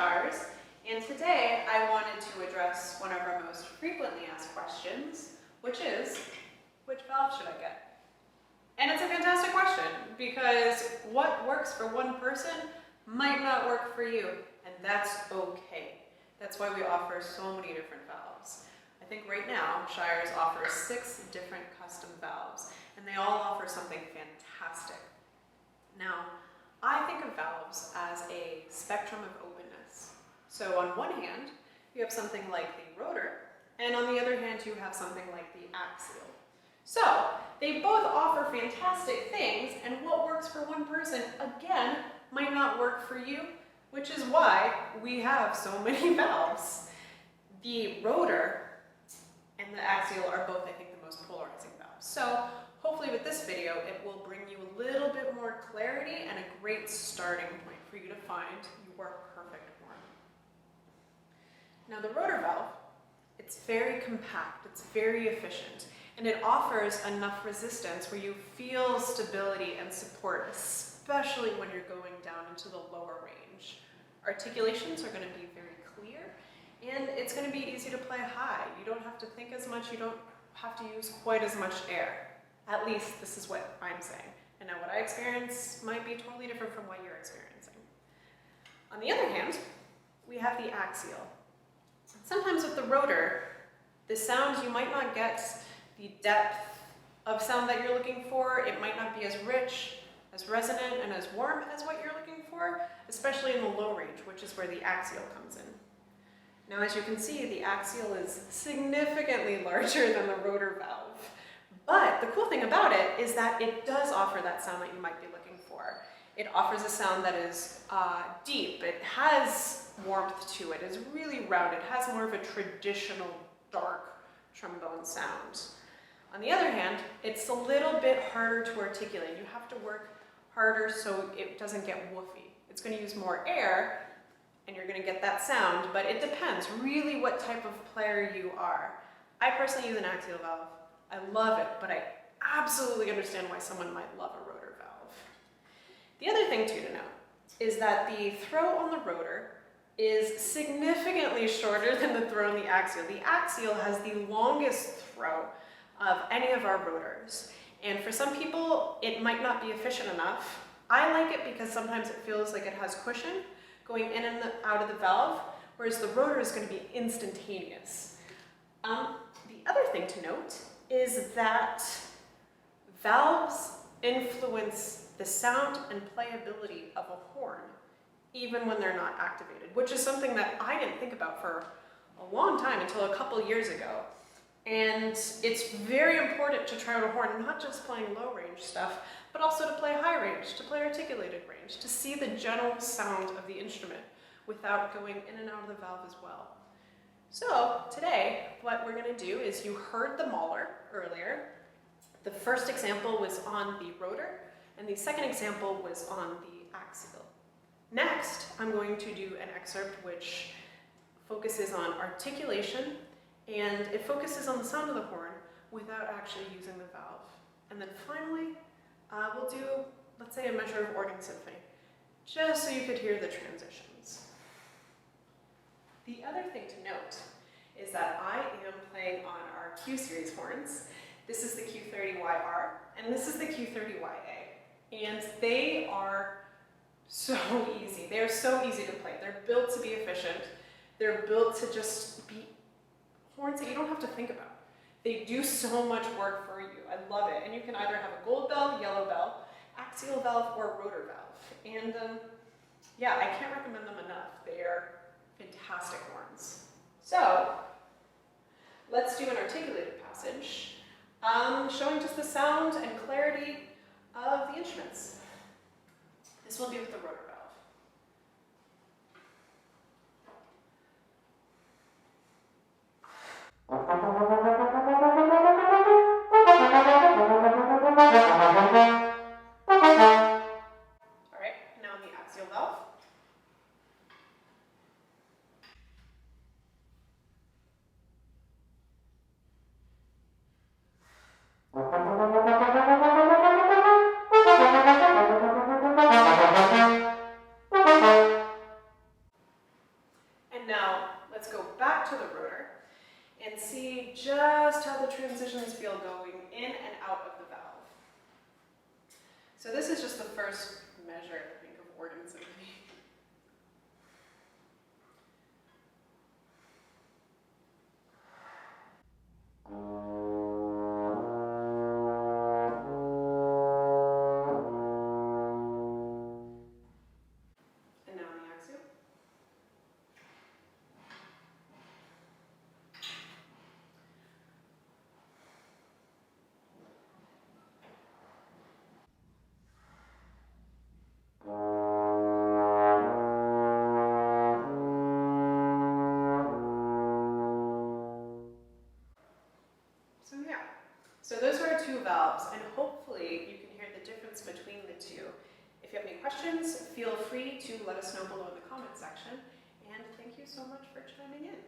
Shires, and today I wanted to address one of our most frequently asked questions, which is, which valve should I get? And it's a fantastic question, because what works for one person might not work for you, and that's okay. That's why we offer so many different valves. I think right now, Shires offers 6 different custom valves, and they all offer something fantastic. Now, I think of valves as a spectrum of openness. So on one hand, you have something like the rotor, and on the other hand, you have something like the axial. So they both offer fantastic things, and what works for one person, again, might not work for you, which is why we have so many valves. The rotor and the axial are both, I think, the most polarizing valves. So hopefully with this video, it will bring you a little bit more clarity and a great starting point for you to find your perfect horn. Now the rotor valve, it's very compact, it's very efficient, and it offers enough resistance where you feel stability and support, especially when you're going down into the lower range. Articulations are going to be very clear, and it's going to be easy to play high. You don't have to think as much, you don't have to use quite as much air. At least this is what I'm saying. And now what I experience might be totally different from what you're experiencing. On the other hand, we have the axial. Sometimes with the rotor, the sound, you might not get the depth of sound that you're looking for. It might not be as rich, as resonant, and as warm as what you're looking for, especially in the low range, which is where the axial comes in. Now, as you can see, the axial is significantly larger than the rotor valve. But the cool thing about it is that it does offer that sound that you might be looking for. It offers a sound that is deep, it has warmth to it, it's really round, it has more of a traditional dark trombone sound. On the other hand, it's a little bit harder to articulate. You have to work harder so it doesn't get woofy. It's going to use more air, and you're going to get that sound, but it depends really what type of player you are. I personally use an axial valve. I love it, but I absolutely understand why someone might love a rotor valve. The other thing too to note is that the throw on the rotor is significantly shorter than the throw on the axial. The axial has the longest throw of any of our rotors. And for some people, it might not be efficient enough. I like it because sometimes it feels like it has cushion going in and out of the valve, whereas the rotor is going to be instantaneous. The other thing to note is that valves influence the sound and playability of a horn, even when they're not activated, which is something that I didn't think about for a long time until a couple years ago. And it's very important to try out a horn, not just playing low range stuff, but also to play high range, to play articulated range, to see the general sound of the instrument without going in and out of the valve as well. So today, what we're going to do is, you heard the mauler earlier. The first example was on the rotor, and the second example was on the axial. Next, I'm going to do an excerpt which focuses on articulation, and it focuses on the sound of the horn without actually using the valve. And then finally, we'll do, let's say, a measure of organ symphony, just so you could hear the transitions. The other thing to note is that I am playing on our Q series horns. This is the Q30YR, and this is the Q30YA. And they are so easy. They're so easy to play. They're built to be efficient. They're built to just be horns that you don't have to think about. They do so much work for you. I love it. And you can either have a gold bell, yellow bell, axial valve, or rotor valve. And yeah, I can't recommend them enough. They are fantastic horns. So let's do an articulated passage, showing just the sound and clarity of the instruments. This will be with the rotor valve. All right, now on the axial valve. All right, now on the Now, let's go back to the rotor and see just how the transitions feel going in and out of the valve. So this is just the first measure, I think, of organ symmetry. And now on the axial. So yeah, so those are our two valves, and hopefully you can hear the difference between the two. If you have any questions, feel free to let us know below in the comment section, and thank you so much for chiming in.